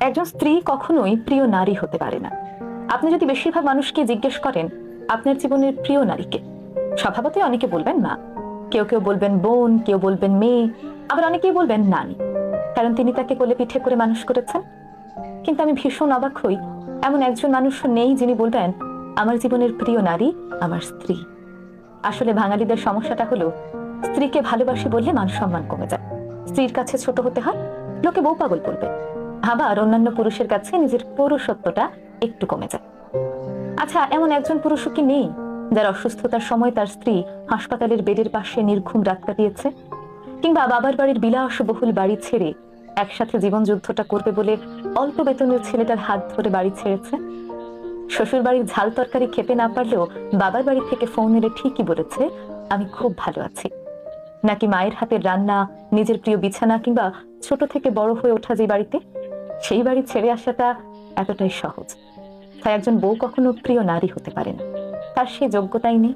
একজন স্ত্রী কখনোই প্রিয় নারী হতে পারে না। আপনি যদি বেশিরভাগ মানুষকে জিজ্ঞেস করেন আপনার জীবনের প্রিয় নারীকে, স্বভাবতই অনেকে বলবেন মা, কেউ কেউ বলবেন বোন, কেউ বলবেন মেয়ে, আবার অনেকেই বলবেন নানি, কারণ তিনি তাকে কোলে পিঠে করে মানুষ করেছেন। কিন্তু আমি ভীষণ অবাক হই, এমন একজন মানুষ নেই যিনি বলবেন আমার জীবনের প্রিয় নারী আমার স্ত্রী। আসলে বাঙালিদের সমস্যাটা হলো স্ত্রীকে ভালোবাসি বললে মান সম্মান কমে যায়, স্ত্রীর কাছে ছোট হতে হয়, লোকে বউ পাগল বলবে, আবার অন্যান্য পুরুষের কাছে নিজের পৌরুষত্বটা একটু কমে যায়। আচ্ছা, এমন একজন পুরুষও কি নেই যার অসুস্থতার সময় তার স্ত্রী হাসপাতালের বেডের পাশে নির্ঘুম রাত কাটিয়েছে, কিংবা বাবার বাড়ির বিলাসবহুল বাড়ি ছেড়ে একসাথে জীবন যুদ্ধটা করবে বলে অল্প বেতনের ছেলেটার হাত ধরে বাড়ি ছেড়েছে? শ্বশুর বাড়ির ঝাল তরকারি খেতে না পারলেও বাবার বাড়ি থেকে ফোন এলে ঠিকই বলেছে আমি খুব ভালো আছি। নাকি মায়ের হাতের রান্না, নিজের প্রিয় বিছানা, কিংবা ছোট থেকে বড় হয়ে ওঠা যে বাড়িতে, সেই বাড়ি ছেড়ে আসাটা এতটাই সহজ। তাই একজন বউ কখনো প্রিয় নারী হতে পারে না, তার সেই যোগ্যতাই নেই।